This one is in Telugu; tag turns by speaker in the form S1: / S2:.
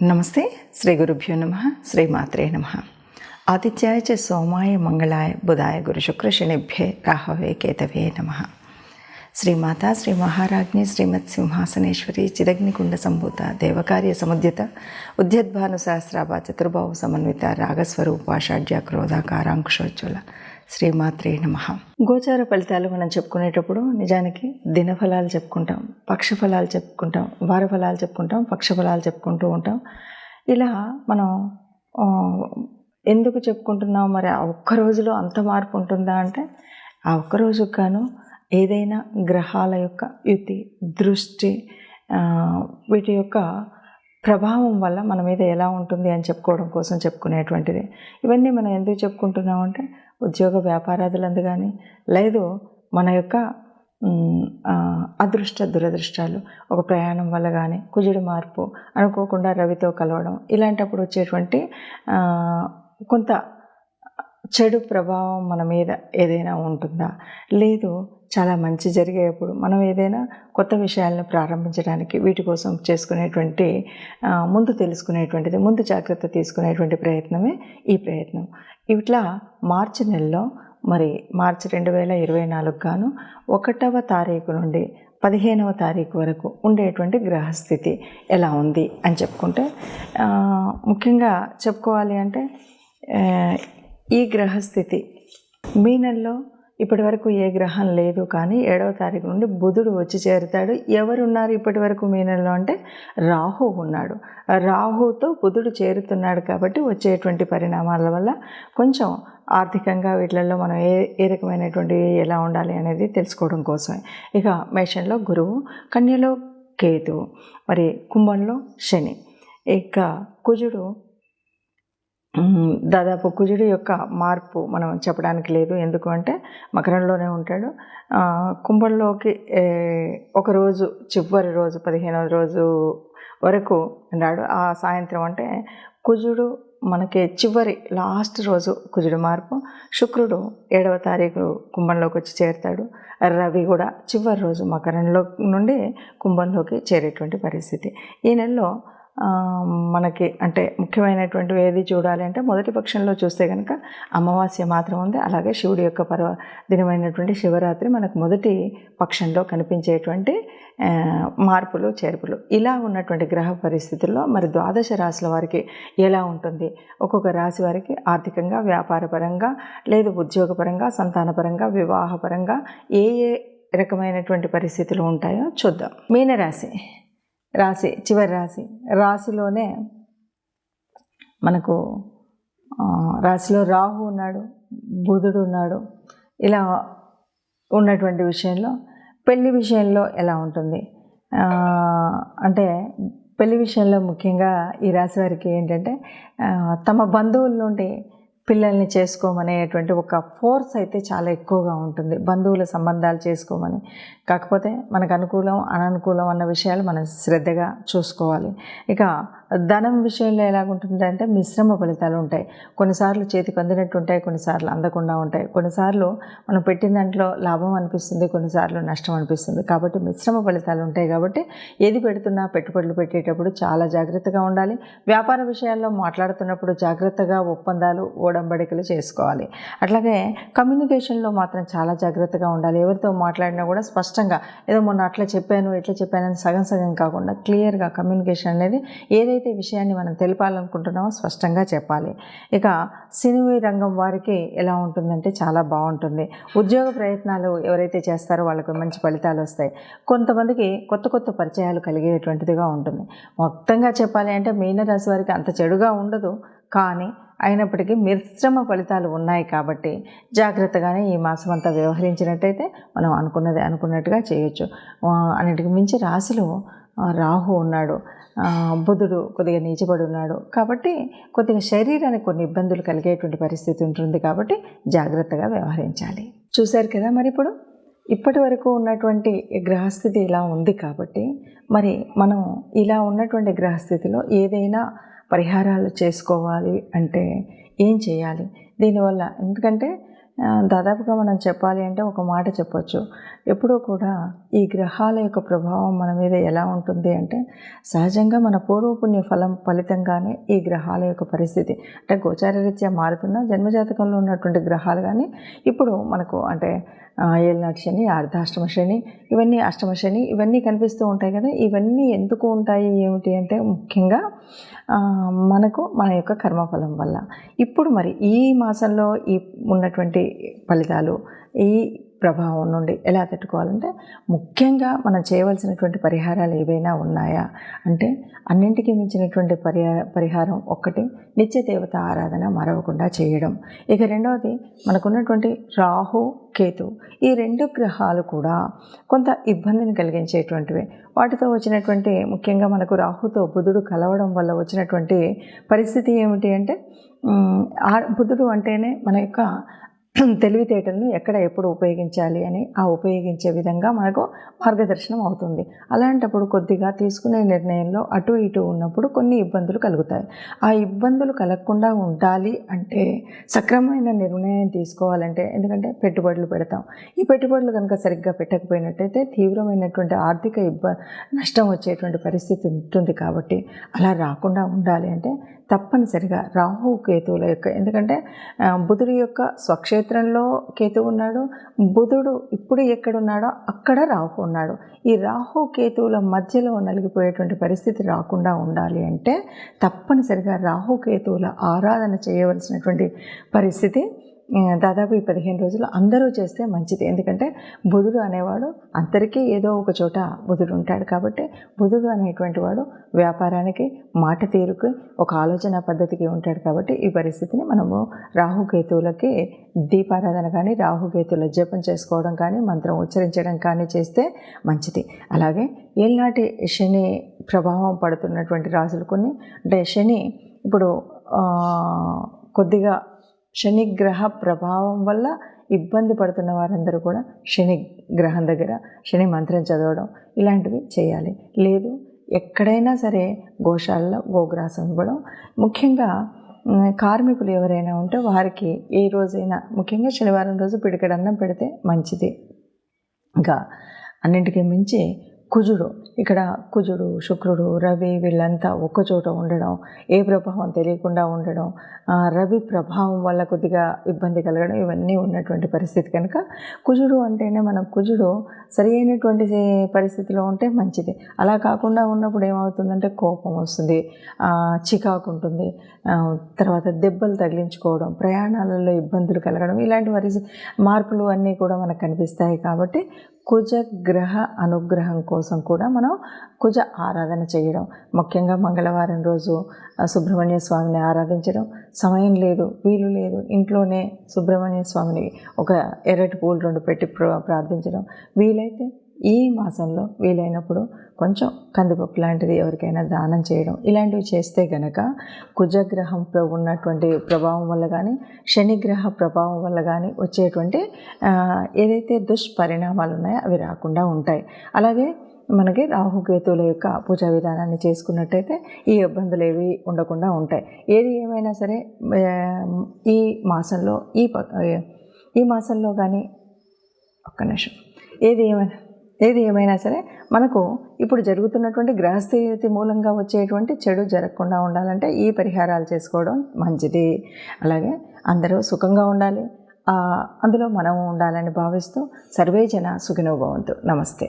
S1: నమస్తే. శ్రీ గురుభ్యో నమః. శ్రీమాత్రే నమః. ఆదిత్యాయ చ సోమాయ మంగళాయ బుధాయ గురు శుక్ర శనిభ్యే రాహవే కేతవే నమః. శ్రీమాతా శ్రీ మహారాజ్ఞి శ్రీమత్ సింహాసనేశ్వరి చిదగ్నికుండ సంభూత దేవకార్య సముద్యత ఉద్యద్భాను సహస్రాభ చతుర్భావ సమన్విత రాగస్వరూపాషాఢ్య క్రోధాకారాంకుశోజ్వల శ్రీమాత్రే నమః. గోచార ఫలితాలు మనం చెప్పుకునేటప్పుడు నిజానికి దినఫలాలు చెప్పుకుంటాం, పక్షఫలాలు చెప్పుకుంటాం, వార ఫలాలు చెప్పుకుంటాం, పక్షఫలాలు చెప్పుకుంటూ ఉంటాం. ఇలా మనం ఎందుకు చెప్పుకుంటున్నాం? మరి ఆ ఒక్క రోజులో అంత మార్పు ఉంటుందా అంటే, ఆ ఒక్క రోజుకు గాను ఏదైనా గ్రహాల యొక్క యుతి, దృష్టి, వీటి యొక్క ప్రభావం వల్ల మన మీద ఎలా ఉంటుంది అని చెప్పుకోవడం కోసం చెప్పుకునేటువంటిది. ఇవన్నీ మనం ఎందుకు చెప్పుకుంటున్నాం అంటే, ఉద్యోగ వ్యాపారాదులందు కానీ, లేదు మన యొక్క అదృష్ట దురదృష్టాలు, ఒక ప్రయాణం వల్ల కానీ, కుజుడి మార్పు, అనుకోకుండా రవితో కలవడం, ఇలాంటప్పుడు వచ్చేటువంటి కొంత చెడు ప్రభావం మన మీద ఏదైనా ఉంటుందా? లేదు చాలా మంచి జరిగేప్పుడు మనం ఏదైనా కొత్త విషయాలను ప్రారంభించడానికి వీటి కోసం చేసుకునేటువంటి ముందు తెలుసుకునేటువంటిది, ముందు జాగ్రత్త తీసుకునేటువంటి ప్రయత్నమే ఈ ప్రయత్నం. ఇట్లా మార్చి నెలలో మరి మార్చి 2024 గాను 1వ తారీఖు నుండి 15వ తారీఖు వరకు ఉండేటువంటి గ్రహస్థితి ఎలా ఉంది అని చెప్పుకుంటే, ముఖ్యంగా చెప్పుకోవాలి అంటే, ఈ గ్రహస్థితి మీ నెలలో ఇప్పటి వరకు ఏ గ్రహం లేదు, కానీ 7వ తారీఖు నుండి బుధుడు వచ్చి చేరుతాడు. ఎవరున్నారు ఇప్పటి వరకు మీ నెలలో అంటే రాహు ఉన్నాడు. రాహుతో బుధుడు చేరుతున్నాడు కాబట్టి వచ్చేటువంటి పరిణామాల వల్ల కొంచెం ఆర్థికంగా వీటిలలో మనం ఏ రకమైనటువంటి ఎలా ఉండాలి అనేది తెలుసుకోవడం కోసమే. ఇక మేషంలో గురువు, కన్యలో కేతువు, మరి కుంభంలో శని, ఇక కుజుడు దాదాపు కుజుడి యొక్క మార్పు మనం చెప్పడానికి లేదు. ఎందుకు అంటే మకరంలోనే ఉంటాడు. కుంభంలోకి ఒకరోజు చివరి రోజు 15వ రోజు వరకు ఉన్నాడు. ఆ సాయంత్రం అంటే కుజుడు మనకి చివరి లాస్ట్ రోజు కుజుడు మార్పు. శుక్రుడు 7వ తారీఖు కుంభంలోకి వచ్చి చేరుతాడు. రవి కూడా చివరి రోజు మకరంలో నుండి కుంభంలోకి చేరేటువంటి పరిస్థితి. ఈ నెలలో మనకి అంటే ముఖ్యమైనటువంటివి ఏది చూడాలి అంటే, మొదటి పక్షంలో చూస్తే కనుక అమావాస్య మాత్రం ఉంది. అలాగే శివుడి యొక్క దినమైనటువంటి శివరాత్రి మనకు మొదటి పక్షంలో కనిపించేటువంటి మార్పులు చేర్పులు. ఇలా ఉన్నటువంటి గ్రహ పరిస్థితుల్లో మరి ద్వాదశ రాశుల వారికి ఎలా ఉంటుంది, ఒక్కొక్క రాశి వారికి ఆర్థికంగా, వ్యాపారపరంగా, లేదు ఉద్యోగపరంగా, సంతానపరంగా, వివాహపరంగా ఏ రకమైనటువంటి పరిస్థితులు ఉంటాయో చూద్దాం. మీనరాశి రాశి చివరి రాశిలోనే మనకు రాశిలో రాహు ఉన్నాడు, బుధుడు ఉన్నాడు. ఇలా ఉన్నటువంటి విషయంలో పెళ్లి విషయంలో ఎలా ఉంటుంది అంటే, పెళ్లి విషయంలో ముఖ్యంగా ఈ రాశి వారికి ఏంటంటే, తమ బంధువుల నుండి పిల్లల్ని చేసుకోమనేటువంటి ఒక ఫోర్స్ అయితే చాలా ఎక్కువగా ఉంటుంది, బంధువుల సంబంధాలు చేసుకోమని. కాకపోతే మనకు అనుకూలం అననుకూలం అన్న విషయాలు మనం శ్రద్ధగా చూసుకోవాలి. ఇక ధనం విషయంలో ఎలాగుంటుందంటే మిశ్రమ ఫలితాలు ఉంటాయి. కొన్నిసార్లు చేతికి అందినట్టు ఉంటాయి, కొన్నిసార్లు అందకుండా ఉంటాయి. కొన్నిసార్లు మనం పెట్టిన దాంట్లో లాభం అనిపిస్తుంది, కొన్నిసార్లు నష్టం అనిపిస్తుంది. కాబట్టి మిశ్రమ ఫలితాలు ఉంటాయి. కాబట్టి ఏది పెడుతున్నా పెట్టుబడులు పెట్టేటప్పుడు చాలా జాగ్రత్తగా ఉండాలి. వ్యాపార విషయాల్లో మాట్లాడుతున్నప్పుడు జాగ్రత్తగా ఒప్పందాలు, ఓడంబడికలు చేసుకోవాలి. అట్లాగే కమ్యూనికేషన్లో మాత్రం చాలా జాగ్రత్తగా ఉండాలి. ఎవరితో మాట్లాడినా కూడా స్పష్టంగా, ఏదో మొన్న అట్లా చెప్పాను ఇట్లా చెప్పానని సగం కాకుండా క్లియర్గా కమ్యూనికేషన్ అనేది ఏదైతే విషయాన్ని మనం తెలపాలనుకుంటున్నామో స్పష్టంగా చెప్పాలి. ఇక సినిమా రంగం వారికి ఎలా ఉంటుందంటే చాలా బాగుంటుంది. ఉద్యోగ ప్రయత్నాలు ఎవరైతే చేస్తారో వాళ్ళకు మంచి ఫలితాలు వస్తాయి. కొంతమందికి కొత్త పరిచయాలు కలిగేటువంటిదిగా ఉంటుంది. మొత్తంగా చెప్పాలి అంటే మీనరాశి వారికి అంత చెడుగా ఉండదు, కానీ అయినప్పటికీ మిశ్రమ ఫలితాలు ఉన్నాయి. కాబట్టి జాగ్రత్తగానే ఈ మాసం అంతా వ్యవహరించినట్టయితే మనం అనుకున్నట్టుగా చేయొచ్చు. అన్నిటికి మించి రాశిలో రాహు ఉన్నాడు, బుధుడు కొద్దిగా నీచబడి ఉన్నాడు. కాబట్టి కొద్దిగా శరీరానికి కొన్ని ఇబ్బందులు కలిగేటువంటి పరిస్థితి ఉంటుంది. కాబట్టి జాగ్రత్తగా వ్యవహరించాలి. చూశారు కదా, మరి ఇప్పటి వరకు ఉన్నటువంటి గ్రహస్థితి ఇలా ఉంది. కాబట్టి మరి మనం ఇలా ఉన్నటువంటి గ్రహస్థితిలో ఏదైనా పరిహారాలు చేసుకోవాలి అంటే ఏం చేయాలి దీనివల్ల? ఎందుకంటే దాదాపుగా మనం చెప్పాలి అంటే ఒక మాట చెప్పొచ్చు. ఎప్పుడూ కూడా ఈ గ్రహాల యొక్క ప్రభావం మన మీద ఎలా ఉంటుంది అంటే, సహజంగా మన పూర్వపుణ్య ఫలితంగానే ఈ గ్రహాల యొక్క పరిస్థితి అంటే గోచారరీత్యా మారుతున్న జన్మజాతకంలో ఉన్నటువంటి గ్రహాలు కానీ ఇప్పుడు మనకు అంటే ఏళ్ళనాటి శని, అర్ధాష్టమ శని, ఇవన్నీ అష్టమ శని ఇవన్నీ కనిపిస్తూ ఉంటాయి కదా. ఇవన్నీ ఎందుకు ఉంటాయి ఏమిటి అంటే ముఖ్యంగా మనకు మన యొక్క కర్మఫలం వల్ల. ఇప్పుడు మరి ఈ మాసంలో ఈ ఉన్నటువంటి ఫలితాలు ఈ ప్రభావం నుండి ఎలా తట్టుకోవాలంటే, ముఖ్యంగా మనం చేయవలసినటువంటి పరిహారాలు ఏవైనా ఉన్నాయా అంటే, అన్నింటికీ మించినటువంటి పరిహారం ఒక్కటి నిత్య దేవత ఆరాధన మరవకుండా చేయడం. ఇక రెండవది మనకున్నటువంటి రాహు కేతు, ఈ 2 గ్రహాలు కూడా కొంత ఇబ్బందిని కలిగించేటువంటివి. వాటితో వచ్చినటువంటి ముఖ్యంగా మనకు రాహుతో బుధుడు కలవడం వల్ల వచ్చినటువంటి పరిస్థితి ఏమిటి అంటే, బుధుడు అంటేనే మన యొక్క తెలివితేటలను ఎక్కడ ఎప్పుడు ఉపయోగించాలి అని ఆ ఉపయోగించే విధంగా మనకు మార్గదర్శనం అవుతుంది. అలాంటప్పుడు కొద్దిగా తీసుకునే నిర్ణయంలో అటు ఇటు ఉన్నప్పుడు కొన్ని ఇబ్బందులు కలుగుతాయి. ఆ ఇబ్బందులు కలగకుండా ఉండాలి అంటే సక్రమమైన నిర్ణయం తీసుకోవాలంటే, ఎందుకంటే పెట్టుబడులు పెడతాం, ఈ పెట్టుబడులు కనుక సరిగ్గా పెట్టకపోయినట్టయితే తీవ్రమైనటువంటి ఆర్థిక నష్టం వచ్చేటువంటి పరిస్థితి ఉంటుంది. కాబట్టి అలా రాకుండా ఉండాలి అంటే తప్పనిసరిగా రాహు కేతువుల యొక్క, ఎందుకంటే బుధుడి యొక్క స్వక్షేత్రంలో కేతువు ఉన్నాడు, బుధుడు ఇప్పుడు ఎక్కడున్నాడో అక్కడ రాహు ఉన్నాడు. ఈ రాహు కేతువుల మధ్యలో నలిగిపోయేటువంటి పరిస్థితి రాకుండా ఉండాలి అంటే తప్పనిసరిగా రాహు కేతువుల ఆరాధన చేయవలసినటువంటి పరిస్థితి దాదాపు ఈ 15 రోజులు అందరూ చేస్తే మంచిది. ఎందుకంటే బుధుడు అనేవాడు అందరికీ ఏదో ఒక చోట బుధుడు ఉంటాడు. కాబట్టి బుధుడు అనేటువంటి వాడు వ్యాపారానికి, మాట తీరుకు, ఒక ఆలోచన పద్ధతికి ఉంటాడు. కాబట్టి ఈ పరిస్థితిని మనము రాహుకేతువులకి దీపారాధన కానీ, రాహుకేతువుల జపం చేసుకోవడం కానీ, మంత్రం ఉచ్చరించడం కానీ చేస్తే మంచిది. అలాగే ఏళ్ళనాటి శని ప్రభావం పడుతున్నటువంటి రాజులు కొన్ని, అంటే శని ఇప్పుడు కొద్దిగా శనిగ్రహ ప్రభావం వల్ల ఇబ్బంది పడుతున్న వారందరూ కూడా శని గ్రహం దగ్గర శని మంత్రం చదవడం ఇలాంటివి చేయాలి. లేదు ఎక్కడైనా సరే గోశాలలో గోగ్రాసం ఇవ్వడం, ముఖ్యంగా కార్మికులు ఎవరైనా ఉంటే వారికి ఏ రోజైనా ముఖ్యంగా శనివారం రోజు పిడికెడన్నం పెడితే మంచిది. ఇంకా అన్నింటికీ మించి కుజుడు, ఇక్కడ కుజుడు, శుక్రుడు, రవి వీళ్ళంతా ఒక్కచోట ఉండడం, ఏ ప్రభావం తెలియకుండా ఉండడం, రవి ప్రభావం వల్ల కొద్దిగా ఇబ్బంది కలగడం ఇవన్నీ ఉన్నటువంటి పరిస్థితి కనుక కుజుడు అంటేనే మనం కుజుడు సరి అయినటువంటి పరిస్థితిలో ఉంటే మంచిది. అలా కాకుండా ఉన్నప్పుడు ఏమవుతుందంటే కోపం వస్తుంది, చికాకు ఉంటుంది, తర్వాత దెబ్బలు తగిలించుకోవడం, ప్రయాణాలలో ఇబ్బందులు కలగడం ఇలాంటి మార్పులు అన్నీ కూడా మనకు కనిపిస్తాయి. కాబట్టి కుజగ్రహ అనుగ్రహం కోసం కూడా మనం కుజ ఆరాధన చేయడం, ముఖ్యంగా మంగళవారం రోజు సుబ్రహ్మణ్య స్వామిని ఆరాధించడం. సమయం లేదు, వీలు లేదు, ఇంట్లోనే సుబ్రహ్మణ్య స్వామిని ఒక ఎర్రటి పూలు 2 పెట్టి ప్రార్థించడం. వీలైతే ఈ మాసంలో వీలైనప్పుడు కొంచెం కందిపప్పు లాంటిది ఎవరికైనా దానం చేయడం, ఇలాంటివి చేస్తే గనక కుజగ్రహం ఉన్నటువంటి ప్రభావం వల్ల కానీ, శనిగ్రహ ప్రభావం వల్ల కానీ వచ్చేటువంటి ఏదైతే దుష్పరిణామాలు ఉన్నాయో అవి రాకుండా ఉంటాయి. అలాగే మనకి రాహుకేతువుల యొక్క పూజా విధానాన్ని చేసుకున్నట్టయితే ఈ ఇబ్బందులు ఏవి ఉండకుండా ఉంటాయి. ఏది ఏమైనా సరే ఈ మాసంలో ఈ మాసంలో కానీ ఒక్క నిమిషం ఏది ఏమైనా సరే మనకు ఇప్పుడు జరుగుతున్నటువంటి గ్రహస్థితి మూలంగా వచ్చేటువంటి చెడు జరగకుండా ఉండాలంటే ఈ పరిహారాలు చేసుకోవడం మంచిది. అలాగే అందరూ సుఖంగా ఉండాలి, అందులో మనము ఉండాలని భావిస్తూ సర్వే జన సుఖినో భవంతు. నమస్తే.